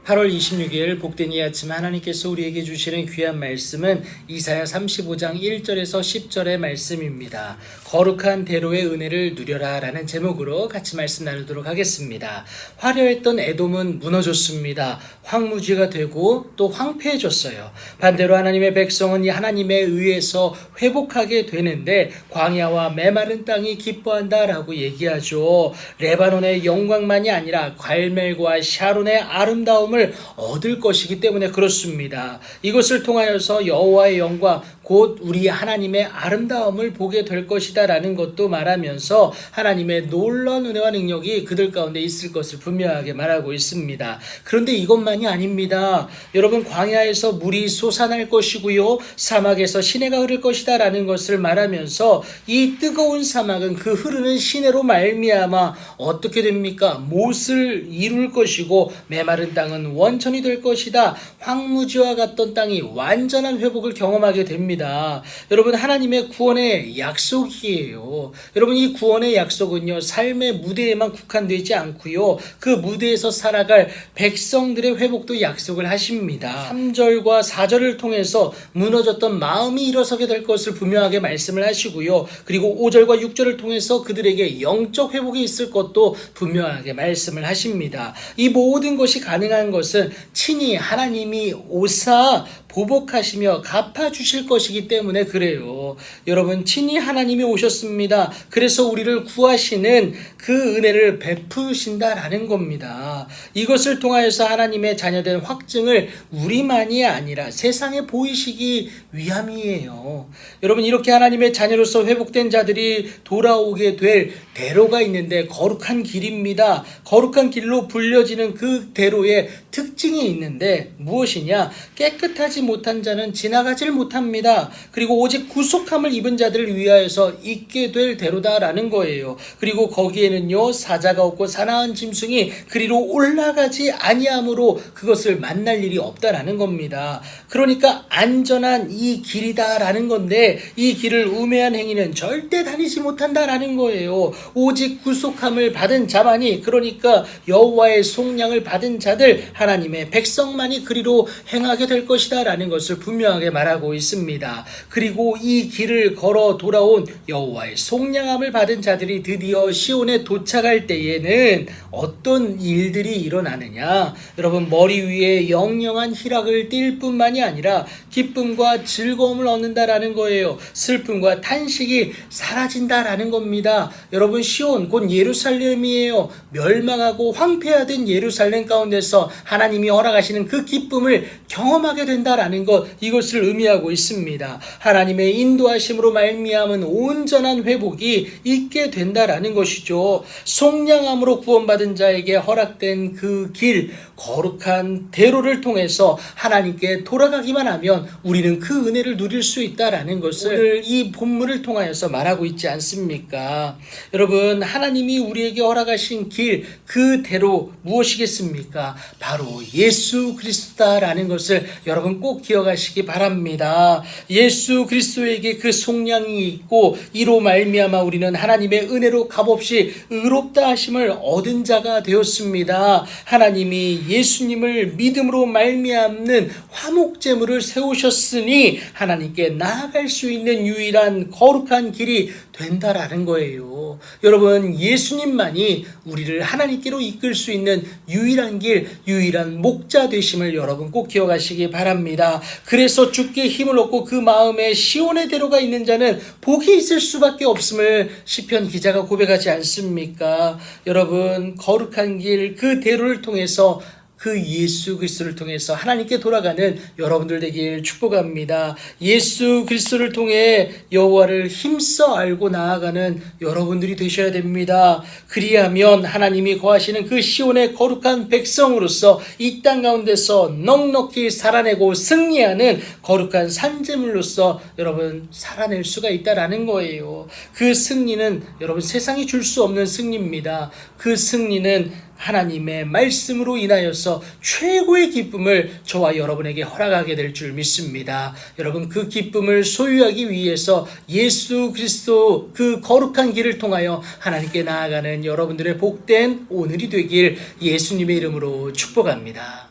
8월 26일 복된 이 아침 하나님께서 우리에게 주시는 귀한 말씀은 이사야 35장 1절에서 10절의 말씀입니다. 거룩한 대로의 은혜를 누려라 라는 제목으로 같이 말씀 나누도록 하겠습니다. 화려했던 에돔은 무너졌습니다. 황무지가 되고 또 황폐해졌어요. 반대로 하나님의 백성은 이 하나님에 의해서 회복하게 되는데 광야와 메마른 땅이 기뻐한다 라고 얘기하죠. 레바논의 영광만이 아니라 갈멜과 샤론의 아름다움을 얻을 것이기 때문에 그렇습니다. 이것을 통하여서 여호와의 영광 곧 우리 하나님의 아름다움을 보게 될 것이다 라는 것도 말하면서 하나님의 놀라운 은혜와 능력이 그들 가운데 있을 것을 분명하게 말하고 있습니다. 그런데 이것만이 아닙니다. 여러분, 광야에서 물이 솟아날 것이고요, 사막에서 시내가 흐를 것이다 라는 것을 말하면서 이 뜨거운 사막은 그 흐르는 시내로 말미암아 어떻게 됩니까? 못을 이룰 것이고 메마른 땅은 원천이 될 것이다. 황무지와 같던 땅이 완전한 회복을 경험하게 됩니다. 여러분, 하나님의 구원의 약속이에요. 여러분, 이 구원의 약속은요, 삶의 무대에만 국한되지 않고요, 그 무대에서 살아갈 백성들의 회복도 약속을 하십니다. 3절과 4절을 통해서 무너졌던 마음이 일어서게 될 것을 분명하게 말씀을 하시고요, 그리고 5절과 6절을 통해서 그들에게 영적 회복이 있을 것도 분명하게 말씀을 하십니다. 이 모든 것이 가능한 것은 친히 하나님이 오사 보복하시며 갚아주실 것이기 때문에 그래요. 여러분, 친히 하나님이 오셨습니다. 그래서 우리를 구하시는 그 은혜를 베푸신다라는 겁니다. 이것을 통하여서 하나님의 자녀된 확증을 우리만이 아니라 세상에 보이시기 위함이에요. 여러분, 이렇게 하나님의 자녀로서 회복된 자들이 돌아오게 될 대로가 있는데 거룩한 길입니다. 거룩한 길로 불려지는 그 대로에 특징이 있는데 무엇이냐? 깨끗하지 못한 자는 지나가질 못합니다. 그리고 오직 구속함을 입은 자들을 위하여서 있게 될 대로다라는 거예요. 그리고 거기에는요, 사자가 없고 사나운 짐승이 그리로 올라가지 아니하므로 그것을 만날 일이 없다라는 겁니다. 그러니까 안전한 이 길이다라는 건데 이 길을 우매한 행위는 절대 다니지 못한다라는 거예요. 오직 구속함을 받은 자만이, 그러니까 여호와의 속량을 받은 자들, 하나님의 백성만이 그리로 행하게 될 것이다 라는 것을 분명하게 말하고 있습니다. 그리고 이 길을 걸어 돌아온 여호와의 속량함을 받은 자들이 드디어 시온에 도착할 때에는 어떤 일들이 일어나느냐? 여러분, 머리 위에 영영한 희락을 띌 뿐만이 아니라 기쁨과 즐거움을 얻는다라는 거예요. 슬픔과 탄식이 사라진다라는 겁니다. 여러분, 시온 곧 예루살렘이에요. 멸망하고 황폐화된 예루살렘 가운데서 하나님이 허락하시는 그 기쁨을 경험하게 된다라는 것, 이것을 의미하고 있습니다. 하나님의 인도하심으로 말미암은 온전한 회복이 있게 된다라는 것이죠. 속량함으로 구원받은 자에게 허락된 그 길, 거룩한 대로를 통해서 하나님께 돌아가기만 하면 우리는 그 은혜를 누릴 수 있다라는 것을 오늘 이 본문을 통하여서 말하고 있지 않습니까? 여러분, 하나님이 우리에게 허락하신 길, 그 대로 무엇이겠습니까? 바로 예수 그리스도다라는 것을 여러분 꼭 기억하시기 바랍니다. 예수 그리스도에게 그 속량이 있고 이로 말미암아 우리는 하나님의 은혜로 값없이 의롭다 하심을 얻은 자가 되었습니다. 하나님이 예수님을 믿음으로 말미암는 화목제물을 세우셨으니 하나님께 나아갈 수 있는 유일한 거룩한 길이 된다라는 거예요. 여러분, 예수님만이 우리를 하나님께로 이끌 수 있는 유일한 길, 유일한 목자 되심을 여러분 꼭 기억하시기 바랍니다. 그래서 주께 힘을 얻고 그 마음에 시온의 대로가 있는 자는 복이 있을 수밖에 없음을 시편 기자가 고백하지 않습니까? 여러분, 거룩한 길, 그 대로를 통해서 그 예수 그리스도를 통해서 하나님께 돌아가는 여러분들 되길 축복합니다. 예수 그리스도를 통해 여호와를 힘써 알고 나아가는 여러분들이 되셔야 됩니다. 그리하면 하나님이 거하시는 그 시온의 거룩한 백성으로서 이 땅 가운데서 넉넉히 살아내고 승리하는 거룩한 산재물로서 여러분 살아낼 수가 있다라는 거예요. 그 승리는 여러분 세상이 줄 수 없는 승리입니다. 그 승리는 하나님의 말씀으로 인하여서 최고의 기쁨을 저와 여러분에게 허락하게 될 줄 믿습니다. 여러분, 그 기쁨을 소유하기 위해서 예수 그리스도 그 거룩한 길을 통하여 하나님께 나아가는 여러분들의 복된 오늘이 되길 예수님의 이름으로 축복합니다.